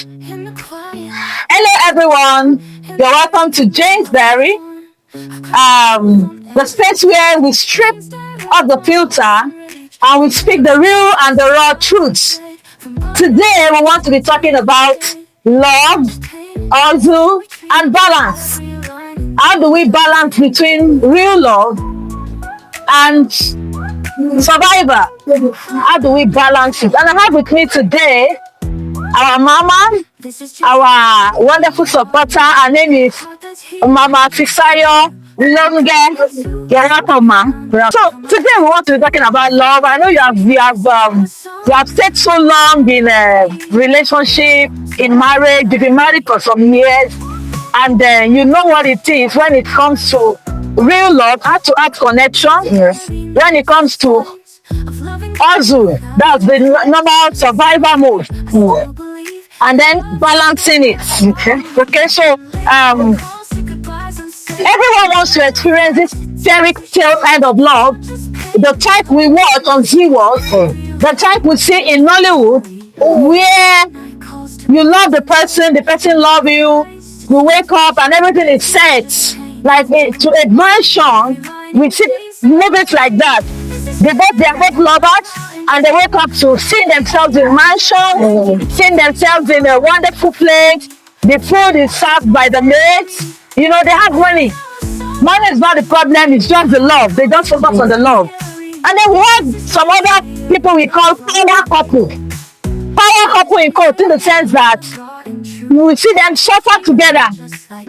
clout. Hello, everyone. You're welcome to Jane's Diary, the space where we strip off the filter and we speak the real and the raw truths. Today, we want to be talking about love, hustle, and balance. How do we balance between real love and survivor? How do we balance it? And I have with me today our mama, our wonderful supporter. Her name is Mama Fisayo Longe. You're welcome, ma. So today we want to be talking about love. I know you have stayed so long in a relationship, in marriage. You've been married for some years, and you know what it is when it comes to real love, heart to heart connection. Yes. When it comes to hustle, that's the normal survivor mode. And then balancing it. Okay, so everyone wants to experience this fairy tale kind of love, the type we watch on Z-World, the type we see in Nollywood, where you love the person love you, you wake up and everything is set like to a mansion. We see movies like that. They are both lovers, and they wake up to seeing themselves in mansion, seeing themselves in a wonderful place. The food is served by the maids. You know, they have money. Money is not the problem, it's just the love. They just focus on the love. And then we have some other people we call power couple. Power couple in quote, in the sense that we see them suffer together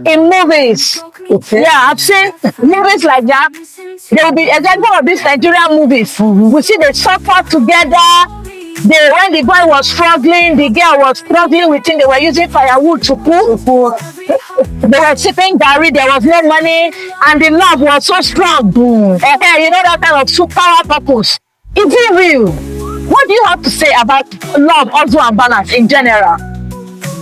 in movies. Okay. Yeah, I've seen movies like that. There will be example of these Nigerian movies. We see they suffer together. When the boy was struggling, the girl was struggling with him. They were using firewood to cook. They were sipping garri. There was no money, and the love was so strong. You know that kind of super couples. Is it real? What do you have to say about love, hustle, and balance in general?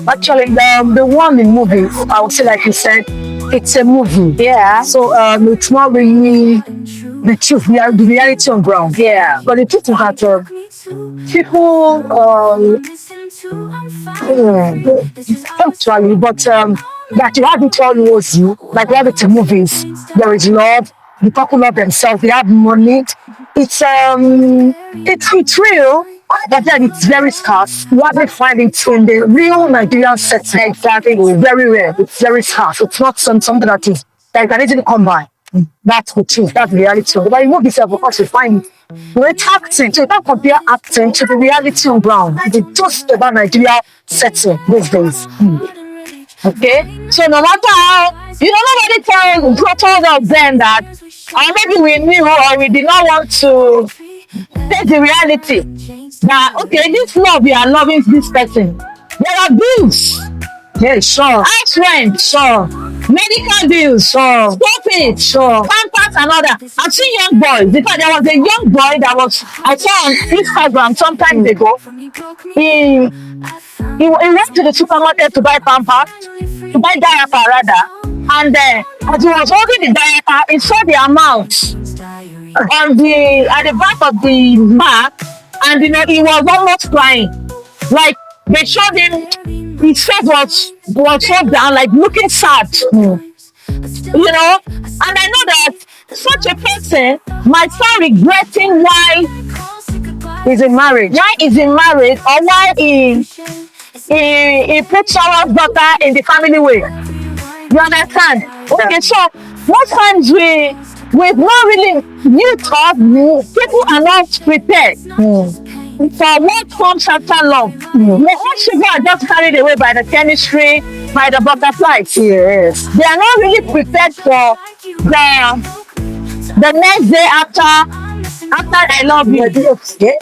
Actually, the one in movies, I would say, like you said, it's a movie. Yeah. So it's not really the truth, the reality on ground. Yeah. But the truth is that people actually, but that you have it all knows you, like we have it in movies. There is love. The couple love themselves. They have money. It's real. But then it's very scarce. You hardly find it in the real Nigerian setting. Exactly. It's very rare. It's very scarce. It's not something that is that you can easily come by. That's the truth. That's the reality. But you won't be self because you find it. It's acting. So you can't compare acting to the reality on ground. It's just about Nigeria setting these days. Okay. So no matter how, nobody told us then that, or maybe we knew or we did not want to take the reality that, okay, this love, we are loving this person. There are bills. Yeah, sure. House rent, sure. Medical bills, sure. profit, sure. pampers and other. I've seen young boys, because there was a young boy that I saw on Instagram some time ago. He went to the supermarket to buy pampers, to buy diaper rather. And as he was holding the diaper, he saw the amount at the back of the bag, and he was almost crying. Like they showed him, his face was so down, like looking sad. You know, and I know that such a person might start regretting why He's in marriage. Or why he put someone's daughter in the family way. You understand? Okay, so most times we've not really people are not prepared for what comes after love. Most people are just carried away by the chemistry, by the butterflies. Yes. They are not really prepared for the next day after I love you.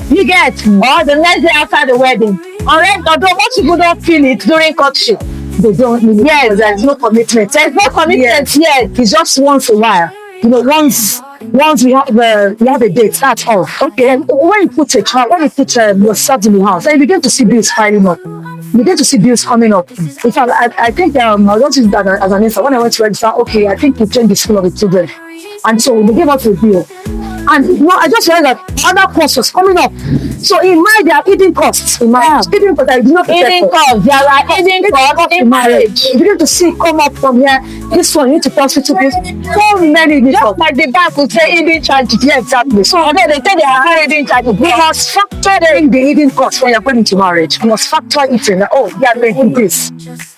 You get? Or the next day after the wedding. Although most people don't feel it during courtship. They don't really. Yes, there's no commitment. There's no commitment yet. It's just once a while. You know, once we have a date, that's all. Okay. When you put yourself in the house, then you begin to see bills piling up. You begin to see bills coming up. In fact, I think I was using that as an answer. When I went to register, okay, I think we changed the school of the children. And so they gave us a bill. And you know, I just realized that other costs was coming up. So in mind, there are hidden costs in marriage. Hidden costs that you do not Hidden costs. There are hidden costs in marriage. You begin to see come up from here. This one you need to constitute this. So many hidden costs. Like the bank will say hidden charges. Yeah, exactly. So then they say they are hidden charges. We must factor in the hidden costs when you're going into marriage. You must factor it in. Oh, yeah, I'm going to do this.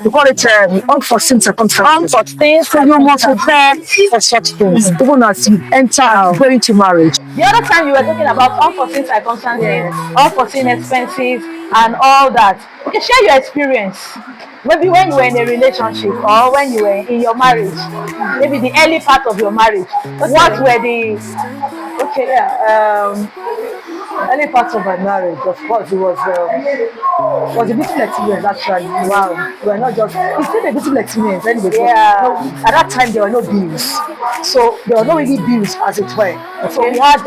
We call it unforeseen circumstances. Unforeseen. So you must prepare for such things, even as you enter going to marriage. The other time you were talking about unforeseen circumstances, unforeseen expenses, and all that. Okay, share your experience. Maybe when you were in a relationship or when you were in your marriage, maybe the early part of your marriage. What were the Early parts of my marriage, of course, it was a beautiful experience actually. Wow, we were not just, it's still a beautiful experience anyway. Yeah. No, at that time there were no bills, so there were no really bills as it were. So we had,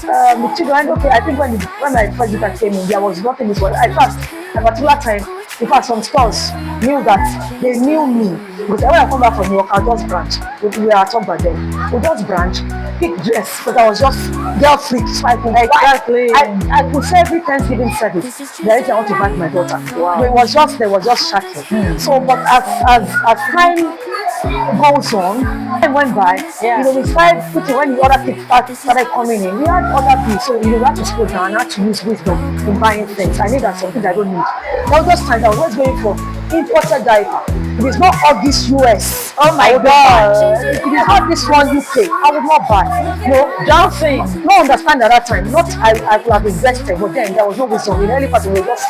the children. Okay, I think when my first daughter came in, there was nothing. This was at first, at a particular time. In fact, some stores knew that they knew me because when I come back from work, I'll just branch. We were at by then. We just branch, pick dress, but I was just girl freak. So I could I could say every Thanksgiving service, there is I want to buy my daughter. Wow. It was just shocking. So, but as time goes on, time went by. Yeah. We started putting when the other kids started coming in. We had other bills, so we had to slow down. I had to use wisdom in buying things. I need that something I don't need. All those times I was always going for imported diaper. It is not all this US. Oh my God. If it is not this one UK, I would not buy. Johnson. No understand at that time. Not I could have invested, but then there was no wisdom. In the early part, we were just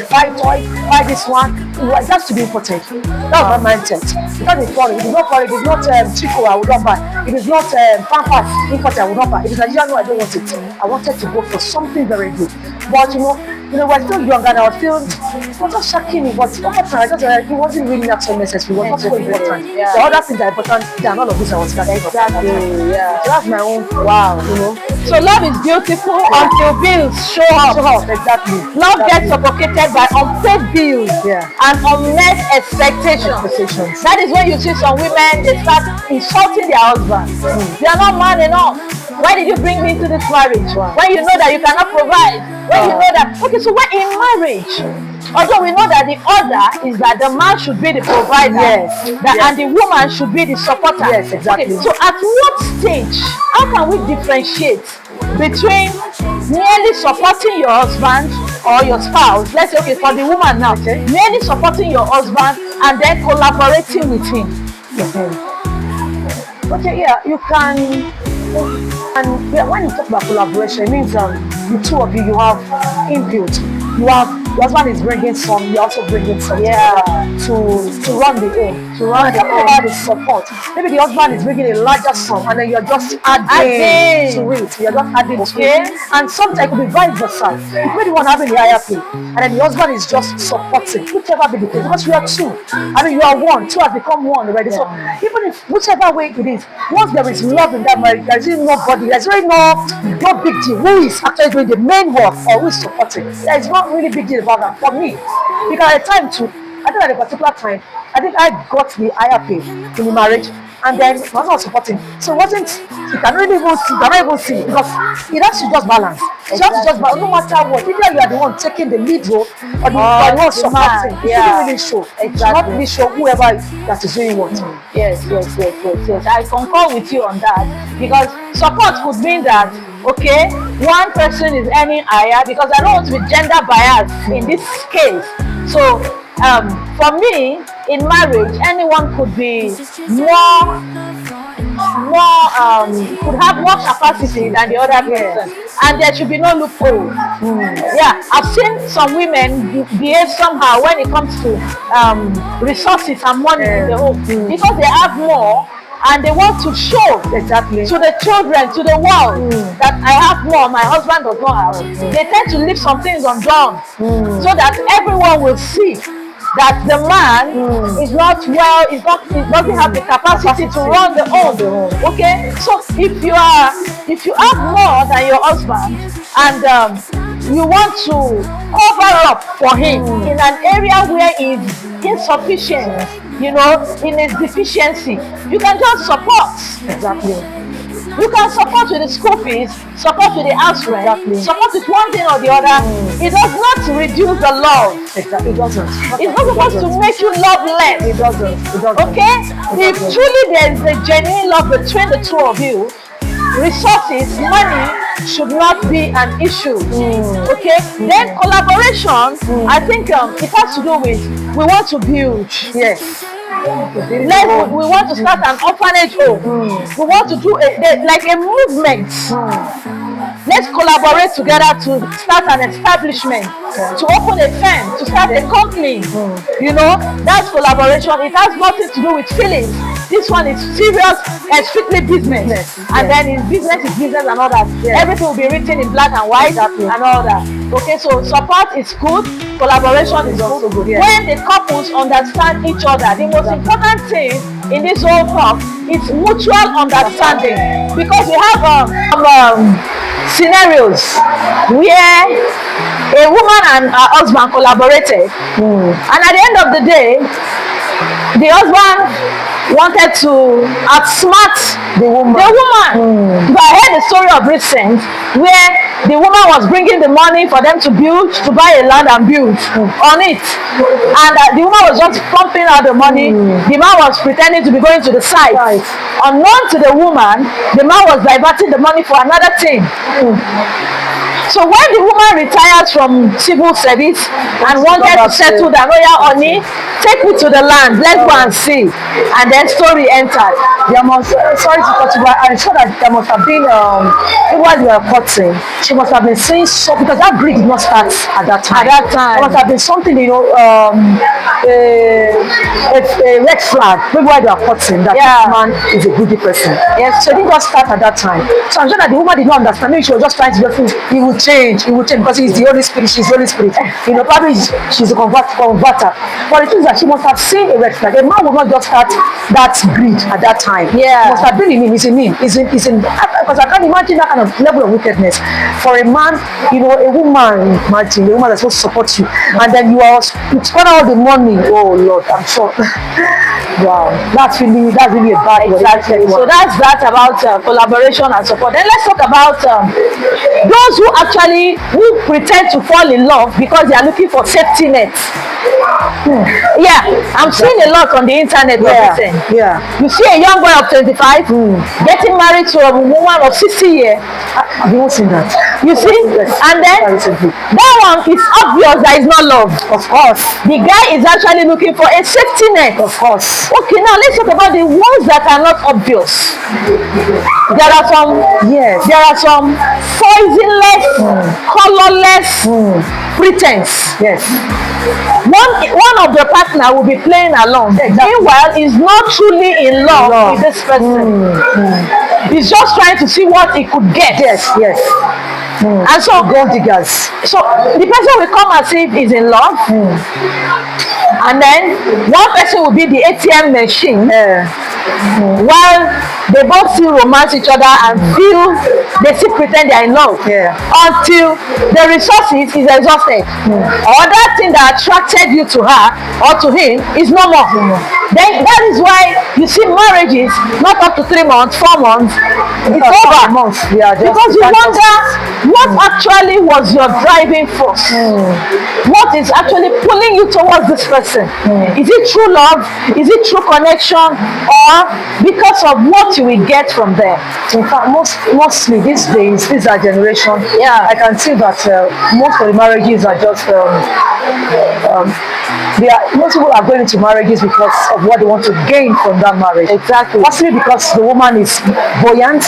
buy toy, buy this one. It has to be important. That was my mindset. Because it's foreign. It is not foreign. It is not Chico, I would not buy. It is not Pampers imported, I would not buy. It is Nigerian, no, I don't want it. I wanted to go for something very good. But we're still young and I was still, it was just shocking me, but over time, it wasn't really that so necessary. It was not so important. Yeah. The other things that are important than all of this I was getting. Exactly. Yeah. So that's my own Wow. So love is beautiful until bills show up. Exactly. Love gets suffocated by unpaid bills and unmet expectations. That is when you see some women, they start insulting their husbands. They are not man enough. Why did you bring me into this marriage? When you know that you cannot provide. When you know that, okay, so when in marriage, although we know that the order is that the man should be the provider, and the woman should be the supporter. Yes, exactly. Okay, so at what stage, how can we differentiate between merely supporting your husband or your spouse? Let's say, okay, for the woman now, merely supporting your husband and then collaborating with him. Okay, yeah, you can. And when you talk about collaboration, it means the two of you have input. Your husband is bringing some, you're also bringing some to run the home, to provide the support. Maybe the husband is bringing a larger sum and then you're just adding to it. You're just adding to it. And sometimes it could be vice versa. You may be one having the higher pay and then the husband is just supporting, whichever be the case. Because you are two. I mean, you are one. Two has become one already. So even if, whichever way it is, once there is love in that marriage, there is nobody, there's really no big deal. Who is actually doing the main work or who is supporting? There is not really big deal about that for me. Because at a time too, I think at a particular time, I think I got the higher pay in the marriage and then I was not supporting. So it wasn't, you cannot even see because it has to just balance. So you have to just balance, no matter what. Either you are the one taking the lead role or the one supporting. It shouldn't really show. It should not really show whoever that is doing what. Yes. I concur with you on that because support could mean that okay, one person is earning higher because I don't want to be gender biased in this case. So for me, in marriage, anyone could be could have more capacity than the other person, and there should be no loophole. Yeah, I've seen some women behave somehow when it comes to resources and money in the home because they have more. And they want to show to the children, to the world that I have more, my husband does not have. They tend to leave some things undone so that everyone will see that the man is not well, he doesn't have the capacity to run the home. Okay, so if you have more than your husband and you want to cover up for him in an area where he's insufficient, in his deficiency, you can just support. Exactly. You can support with the school fees, support with the house rent, support with one thing or the other. It does not reduce the love. Exactly. It doesn't. It's not supposed to make you love less. It doesn't. It doesn't. Okay? If truly there is a genuine love between the two of you, resources, money should not be an issue. Okay? Then collaboration, I think it has to do with we want to build. Yes. We want to start an orphanage home. We want to do like a movement. Let's collaborate together to start an establishment, to open a firm, to start a company. You know, that's collaboration. It has nothing to do with feelings. This one is serious and strictly business. And then in business is business and all that. Everything will be written in black and white and all that. Okay, so support is good, collaboration is also good. When the couples understand each other, the most important thing in this whole talk is mutual understanding, because we have scenarios where a woman and her husband collaborated, and at the end of the day, the husband wanted to outsmart the woman. But I heard the story of recent where the woman was bringing the money for them to build, to buy a land and build on it, and the woman was just pumping out the money. The man was pretending to be going to the site. Unknown to the woman, the man was diverting the money for another thing. So when the woman retires from civil service and wanted to settle down, honey, take me to the land, let's go and see. And then story entered. There must, sorry to cut you, but I'm sure that there must have been, while you were cutting, she must have been saying so, because that greed did not start at that time. There must have been something, you know, a red flag, maybe while you were cutting, that this man is a greedy person. Yes. So it did not start at that time. So I'm sure that the woman did not understand. Maybe she was just trying to just, he will change because he's the Holy Spirit, she's the Holy Spirit. You know, probably she's a converter. But the thing is that she must have seen a red flag. A man will not just start that greed at that time. It must have been in him, it's in him. Because I can't imagine that kind of level of wickedness. For a man, you know, a woman, imagine, a woman that's supposed to support you, and then you spend all the money. Oh Lord, I'm sure. Wow, that's really a bad word. Exactly. So that's that about collaboration and support. Then let's talk about those who pretend to fall in love because they are looking for safety nets. Yeah, I'm seeing a lot on the internet. You see a young boy of 25 getting married to a woman of 60 years. I've not seen that. You see? And then that one is obvious that it's not love. Of course. The guy is actually looking for a safety net. Of course. Okay, now let's talk about the ones that are not obvious. There are some poisonless, colorless pretense. Yes. One of the partner will be playing along. Meanwhile, he's not truly in love with this person. He's just trying to see what he could get. Yes. And so gold diggers. So the person will come as if he's in love. And then one person will be the ATM machine, while they both still romance each other and they still pretend they are in love, until the resources is exhausted, or that thing that attracted you to her or to him is no more. Then that is why you see marriages not up to 3 months, 4 months, it's over. Because you wonder what actually was your driving force. What is actually pulling you towards this person? Is it true love? Is it true connection? Or because of what you will get from them? In fact, mostly these days, this is our generation. I can see that most of the marriages are just most people are going into marriages because of what they want to gain from that marriage. Exactly. Possibly because the woman is buoyant.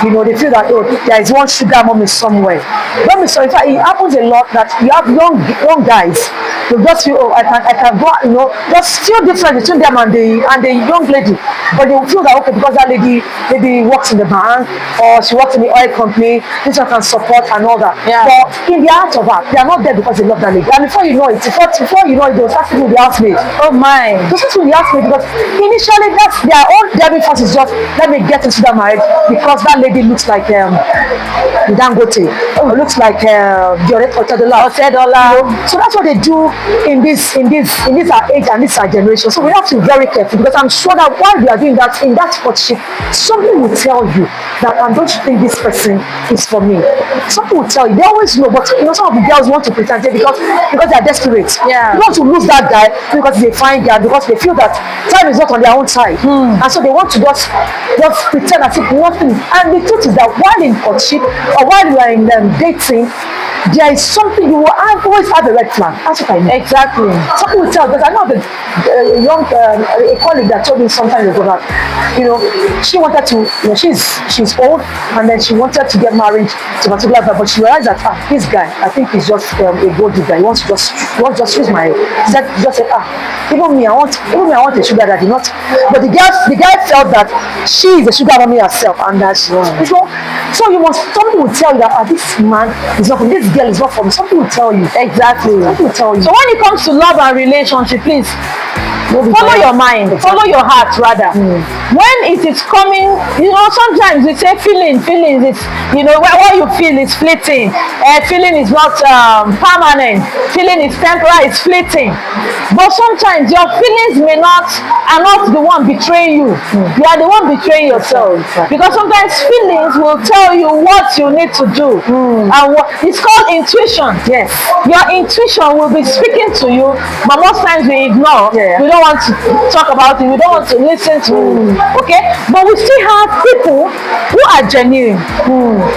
You know, they feel that there is one sugar mommy somewhere. In fact, it happens a lot that you have young guys. They just feel, I can go, you know, just feel different between them and the young lady. But they will feel that, okay, because that lady maybe works in the bank or she works in the oil company, this one can support and all that. But in the heart of her, they are not there because they love that lady. And before you know it, 4 before you know it, they'll start to the housemaid. Oh my. They'll start to the housemaid because initially that's their own driving force is just let me get into that marriage because that lady looks like Dangote, or looks like Otedola. So that's what they do in this our age and this our generation. So we have to be very careful because I'm sure that while we are doing that in that courtship, something will tell you that I don't think this person is for me. Something will tell you. They always know, but you know some of the girls want to pretend because they are desperate. Yeah. They want to lose that guy because they find guy because they feel that time is not on their own side, and so they want to just pretend as if nothing. And the truth is that while in courtship or while you are in dating, there is something you will always have a red flag. That's what I mean. Exactly. Something will tell because I know a young a colleague that told me sometime ago that she wanted to she's old and then she wanted to get married to a particular guy, but she realized that this guy I think he's just a gold digger. He wants to just use my said even me I want a sugar daddy, not but the guy felt that she is a sugar mommy herself and that so you must something will tell you that this man is not for me, this girl is not for me. Something will tell you. Exactly. Something will tell you. So when it comes to love and relationship, please follow your mind, follow your heart rather. When it is coming, sometimes we say feelings, it's, what you feel is fleeting. Feeling is not permanent. Feeling is temporary, it's fleeting. But sometimes your feelings are not the one betraying you. You are the one betraying yourself. Because sometimes feelings will tell you what you need to do. And it's called intuition. Yes. Your intuition will be speaking to you, but most times we ignore. Yeah. We don't want to talk about it. We don't want to listen to it. Okay? But we still have people who are genuine.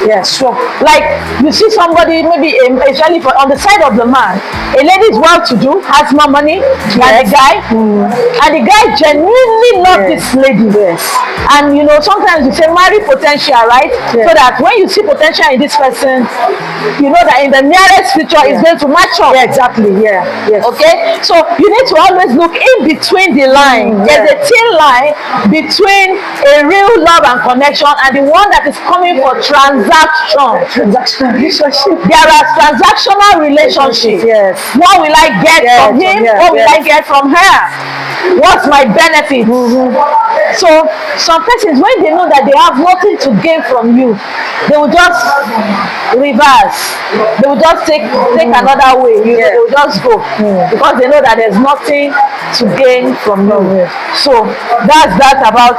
Yes, sure. Like you see somebody, maybe especially on the side of the man, a lady is well-to-do, has more money than the guy, and the guy genuinely loves this lady. Yes. And sometimes you say marry potential, right? So that when you see potential in this person, you know that in the nearest future it's going to match up. Yeah, exactly. Yeah. Yes. Okay, so you need to always look in between the line. There's a thin line between a real love and connection and the one that is coming for Transactional relationship. There are transactional relationships. Yes. What will I get from him? What will I get from her? What's my benefit? So some persons, when they know that they have nothing to gain from you, they will just reverse. They will just take another way. They will just go because they know that there's nothing to gain from you. So that's that about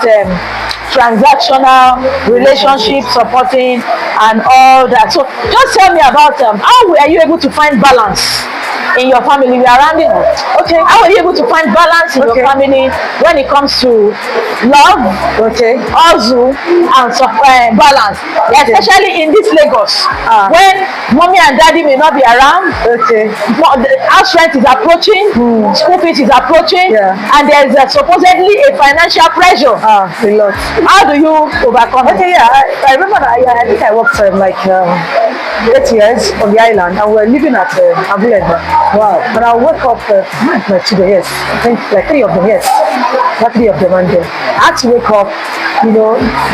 transactional relationship supporting and all that. So just tell me about how are you able to find balance in your family? We are rounding up. Okay. How are you able to find balance in your family when it comes to love, hustle, and balance? Especially in this Lagos, when mommy and daddy may not be around. House rent is approaching, school fees is approaching, and there is supposedly a financial pressure. A lot. How do you overcome it? I remember that I think I worked for 8 years on the island, and we were living at Abule. Wow. And I woke up my children, yes. I think like 3 of them, yes. Not 3 of them, and I had to wake up,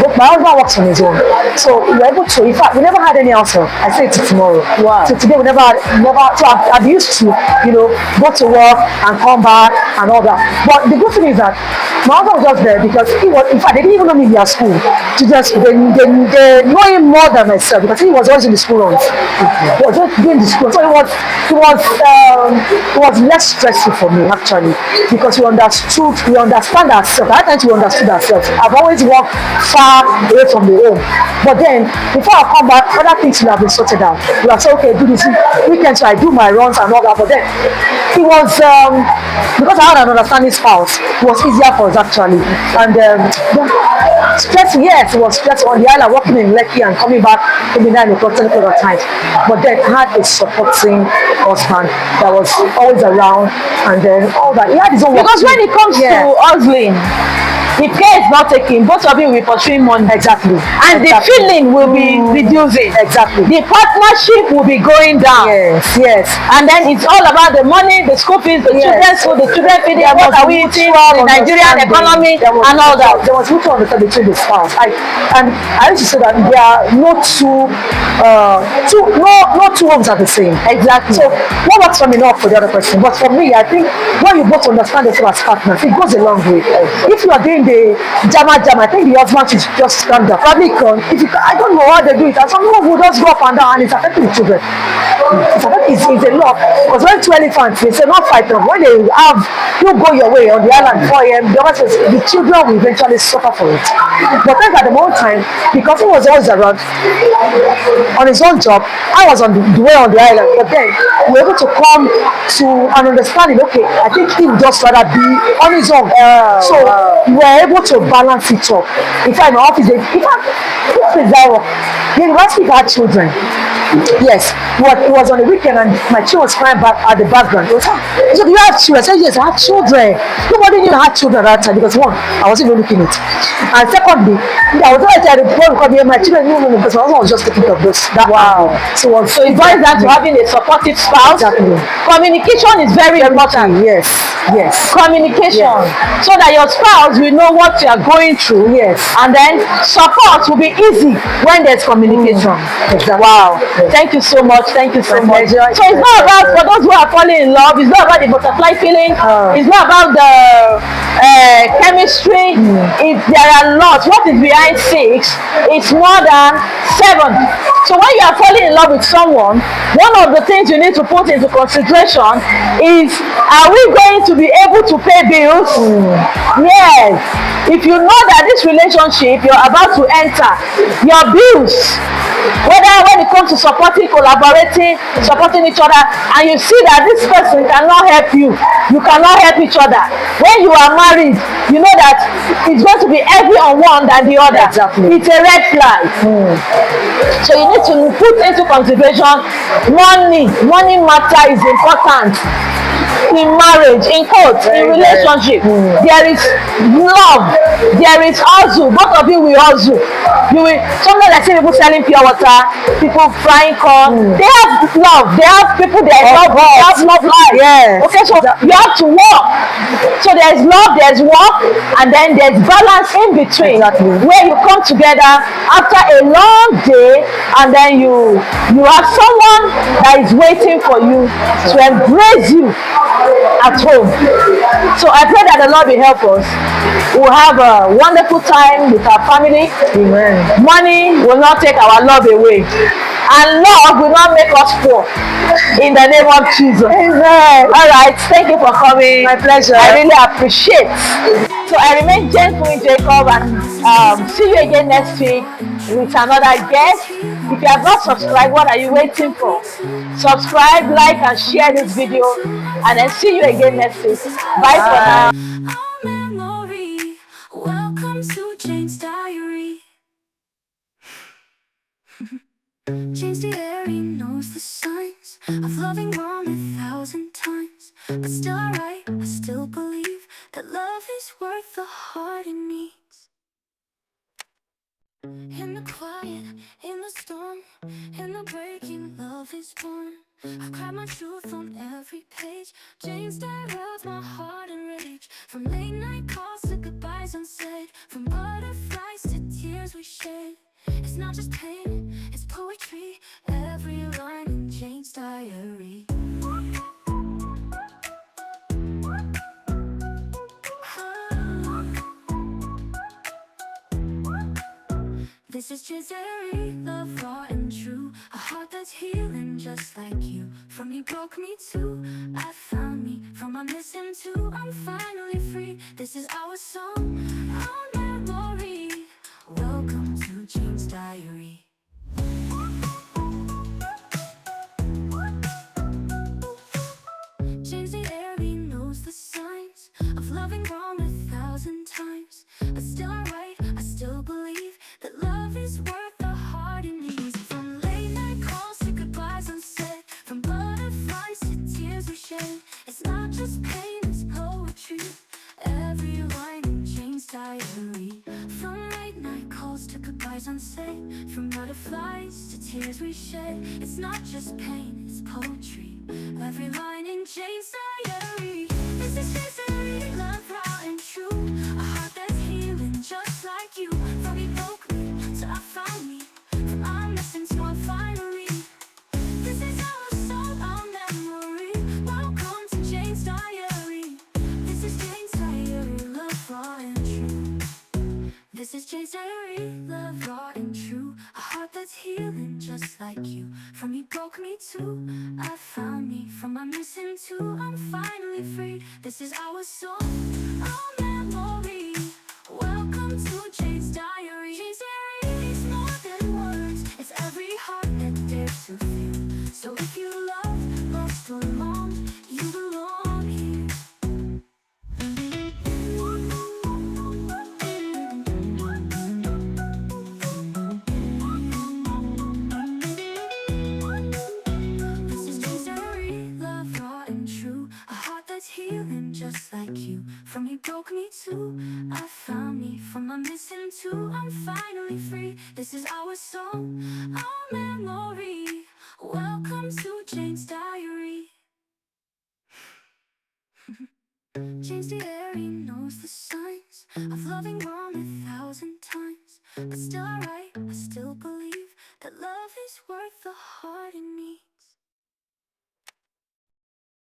but my husband works on his own. So we were able to, in fact, we never had any answer. I say it to tomorrow. Wow. So today we never, so I've used to, go to work and come back and all that. But the good thing is that my husband was just there because he was, in fact, they didn't even know me in their school. They know him more than myself because he was always in the school runs. He was just doing the school. So it was less stressful for me actually because we understand ourselves. At times we understood ourselves. I've always walked far away from the home. But then before I come back, other things will have been sorted out. We have said, okay, do this weekend, so I do my runs and all that. But then it was because I had an understanding spouse, it was easier for us actually. And stressful, yes, it was stressful on the island, walking in Lekki and coming back maybe 9 o'clock, 10 o'clock at night. But then I had a supporting husband that was always around and then all that. He had his own work because when it comes to hustling, If care is not taken, both of you will be pursuing money. Exactly. And the feeling will be reducing. Exactly. The partnership will be going down. Yes. And then it's all about the money, the school fees, the children's food, the children feeding, what are we eating, the Nigerian economy, and all that. There was mutual understanding between the spouse. I used to say that there are no two homes are the same. Exactly. So what works for me not for the other person, but for me, I think when you both understand yourself as partners, it goes a long way. If you are doing the jama, I think the husband should just stand up. Probably I don't know how they do it, and some people will just go up and down, and it's affecting the children. It's a lot, because when two elephants, they say not fight them. When they have you go your way on the island 4 a.m., the children will eventually suffer for it. But then at the moment time, because he was always around on his own job, I was on the way on the island. But then we were able to come to an understanding. Okay, I think he would just rather be on his own. So we were able to balance it up. In fact, my office, the university had children. Yes, it was on the weekend, and my children was crying back at the background. He said, "Do you have children?" I said, "Yes, I have children." Nobody knew I had children at that time, because one, I wasn't even looking at it, and secondly, I was always telling the phone because my children knew me, because my husband was just taking care of this. Wow. So it boils down to having a supportive spouse. Exactly. Communication is very important. Yes. Communication, so that your spouse will know what you are going through. Yes. And then support will be easy when there's communication. Exactly. Wow. Thank you so much. So it's not about, for those who are falling in love, it's not about the butterfly feeling. It's not about the chemistry. If there are lots, what is behind 6? It's more than 7. So when you are falling in love with someone, one of the things you need to put into consideration is, are we going to be able to pay bills? Yes. If you know that this relationship you're about to enter, your bills, whether when it comes to supporting, collaborating, supporting each other, and you see that this person cannot help you, you cannot help each other. When you are married, you know that it's going to be heavy on one than the other. Exactly. It's a red flag. So you need to put into consideration money matter is important in marriage, in quotes, in relationship. There is love, there is hustle. Both of you will hustle. Sometimes I see people selling pure water, people frying corn. They have love, they have people they love life. Yes. Okay, so you have to work. So there's love, there's work, and then there's balance in between. Exactly. Where you come together after a long day, and then you have someone that is waiting for you to embrace you at home. So I pray that the Lord will help us. We'll have a wonderful time with our family. Amen. Money will not take our love away, and love will not make us poor. In the name of Jesus. Amen. All right, thank you for coming. My pleasure. I really appreciate. So I remain gentle in Jacob, and see you again next week with another guest. If you have not subscribed, what are you waiting for? Subscribe, like, and share this video, and then see you again next week. Bye for now. Memory. Welcome to Jane's Diary. Jane's Diary knows the signs of loving wrong 1,000 times, but still I write, I still believe that love is worth the heart it needs. In the quiet, in the storm, in the breaking, love is born. I've cried my truth on every page. Jane's diary of my heart and rage. From late night calls to goodbyes unsaid, from butterflies to tears we shed. It's not just pain, it's poetry. Every line in Jane's diary. This is Jane's diary, love raw and true. A heart that's healing just like you. From you broke me too, I found me. From I miss him too, I'm finally free. This is our song, our memory. Welcome to Jane's diary. Jane's diary knows the signs of loving wrong 1,000 times, but still I write, I still believe that love is worth the heart it needs. From late night calls to goodbyes unsaid, from butterflies to tears we shed. It's not just pain, it's poetry. Every line in Jane's diary. say. From butterflies to tears we shed. It's not just pain, it's poetry. Every line in Jane's diary. This is history, love raw and true. A heart that's healing just like you. From you broke me to I found me. From I'm missing to I finally. This is our soul, our memory. Welcome to Jane's diary. This is Jane's diary, love raw and true. This is Jane's diary, love raw and true. A heart that's healing just like you. From you broke me too, I found me. From my missing too, I'm finally free. This is our song, our memory. Welcome to Jane's diary. Jane's diary is more than words. It's every heart that dares to feel. So if you love, lost or long, you belong here. This is Jane's diary, love raw and true. A heart that's healing just like you. From you broke me too, I found me. From my missing too, I'm finally free. This is our song, our memory. Welcome to Jane's diary. Jane's diary knows the signs of loving.